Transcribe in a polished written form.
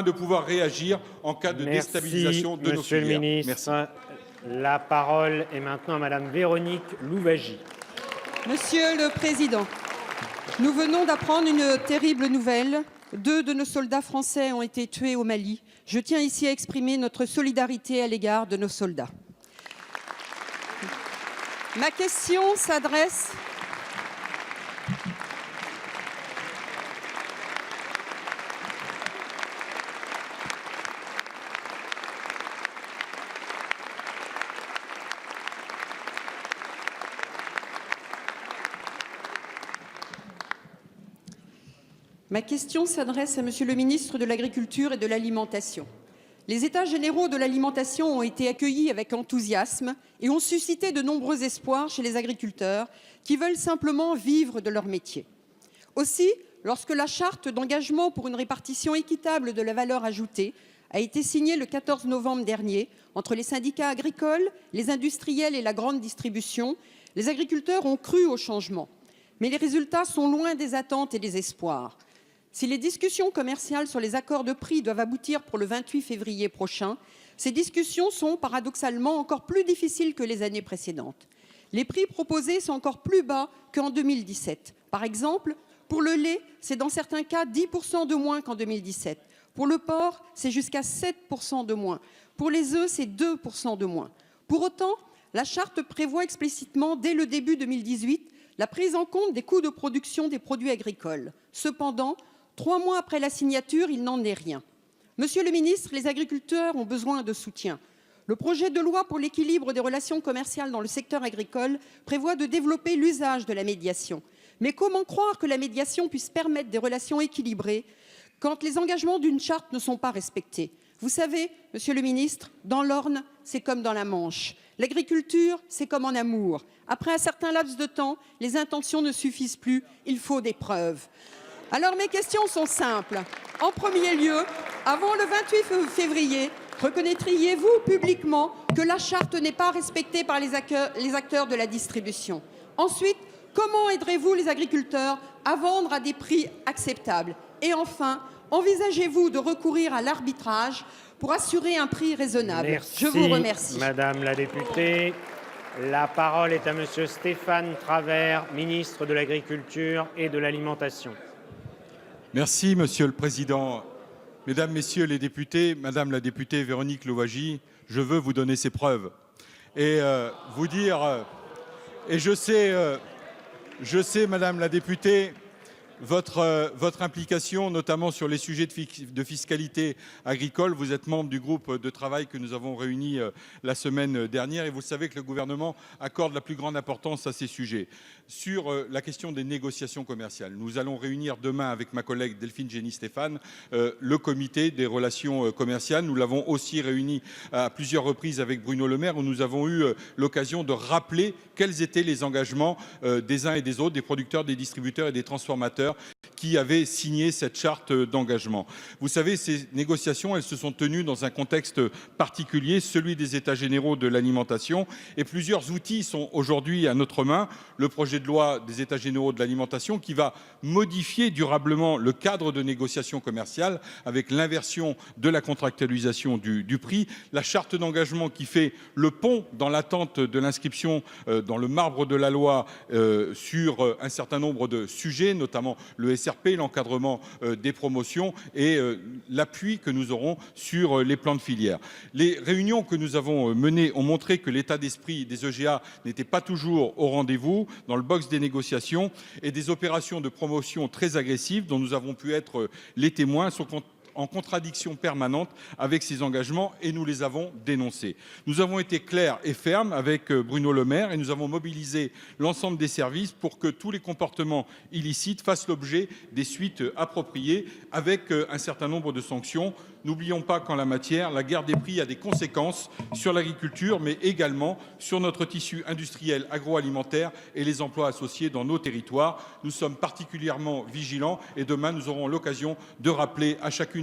de pouvoir réagir en cas de déstabilisation de nos Monsieur le filières. ministre. Merci. La parole est maintenant à Madame Véronique Louwagie. Monsieur le Président, nous venons d'apprendre une terrible nouvelle. 2 de nos soldats français ont été tués au Mali. Je tiens ici à exprimer notre solidarité à l'égard de nos soldats. Ma question s'adresse à Monsieur le ministre de l'Agriculture et de l'Alimentation. Les États généraux de l'alimentation ont été accueillis avec enthousiasme et ont suscité de nombreux espoirs chez les agriculteurs qui veulent simplement vivre de leur métier. Aussi, lorsque la charte d'engagement pour une répartition équitable de la valeur ajoutée a été signée le 14 novembre dernier entre les syndicats agricoles, les industriels et la grande distribution, les agriculteurs ont cru au changement. Mais les résultats sont loin des attentes et des espoirs. Si les discussions commerciales sur les accords de prix doivent aboutir pour le 28 février prochain, ces discussions sont paradoxalement encore plus difficiles que les années précédentes. Les prix proposés sont encore plus bas qu'en 2017. Par exemple, pour le lait, c'est dans certains cas 10% de moins qu'en 2017. Pour le porc, c'est jusqu'à 7% de moins. Pour les œufs, c'est 2% de moins. Pour autant, la charte prévoit explicitement, dès le début 2018, la prise en compte des coûts de production des produits agricoles. Cependant, 3 mois après la signature, il n'en est rien. Monsieur le ministre, les agriculteurs ont besoin de soutien. Le projet de loi pour l'équilibre des relations commerciales dans le secteur agricole prévoit de développer l'usage de la médiation. Mais comment croire que la médiation puisse permettre des relations équilibrées quand les engagements d'une charte ne sont pas respectés? Vous savez, monsieur le ministre, dans l'Orne, c'est comme dans la Manche. L'agriculture, c'est comme en amour. Après un certain laps de temps, les intentions ne suffisent plus, il faut des preuves. Alors mes questions sont simples. En premier lieu, avant le 28 février, reconnaîtriez-vous publiquement que la charte n'est pas respectée par les acteurs de la distribution? Ensuite, comment aiderez-vous les agriculteurs à vendre à des prix acceptables? Et enfin, envisagez-vous de recourir à l'arbitrage pour assurer un prix raisonnable? Merci, je vous remercie. Madame la députée. La parole est à Monsieur Stéphane Travert, ministre de l'Agriculture et de l'Alimentation. Merci, Monsieur le Président. Mesdames, Messieurs les députés, Madame la députée Véronique Louwagie, je veux vous donner ces preuves et vous dire, et je sais, Madame la députée, votre implication, notamment sur les sujets de fiscalité agricole. Vous êtes membre du groupe de travail que nous avons réuni la semaine dernière et vous savez que le gouvernement accorde la plus grande importance à ces sujets. Sur la question des négociations commerciales, nous allons réunir demain avec ma collègue Delphine Gény-Stéphane le comité des relations commerciales. Nous l'avons aussi réuni à plusieurs reprises avec Bruno Le Maire où nous avons eu l'occasion de rappeler quels étaient les engagements des uns et des autres, des producteurs, des distributeurs et des transformateurs qui avaient signé cette charte d'engagement. Vous savez, ces négociations, elles se sont tenues dans un contexte particulier, celui des États généraux de l'alimentation, et plusieurs outils sont aujourd'hui à notre main. Le projet de loi des États généraux de l'alimentation qui va modifier durablement le cadre de négociation commerciale avec l'inversion de la contractualisation du prix, la charte d'engagement qui fait le pont dans l'attente de l'inscription dans le marbre de la loi sur un certain nombre de sujets, notamment le SRP, l'encadrement des promotions et l'appui que nous aurons sur les plans de filière. Les réunions que nous avons menées ont montré que l'état d'esprit des EGA n'était pas toujours au rendez-vous dans le box des négociations et des opérations de promotion très agressives dont nous avons pu être les témoins sont en contradiction permanente avec ces engagements et nous les avons dénoncés. Nous avons été clairs et fermes avec Bruno Le Maire et nous avons mobilisé l'ensemble des services pour que tous les comportements illicites fassent l'objet des suites appropriées avec un certain nombre de sanctions. N'oublions pas qu'en la matière, la guerre des prix a des conséquences sur l'agriculture, mais également sur notre tissu industriel agroalimentaire et les emplois associés dans nos territoires. Nous sommes particulièrement vigilants et demain, nous aurons l'occasion de rappeler à chacune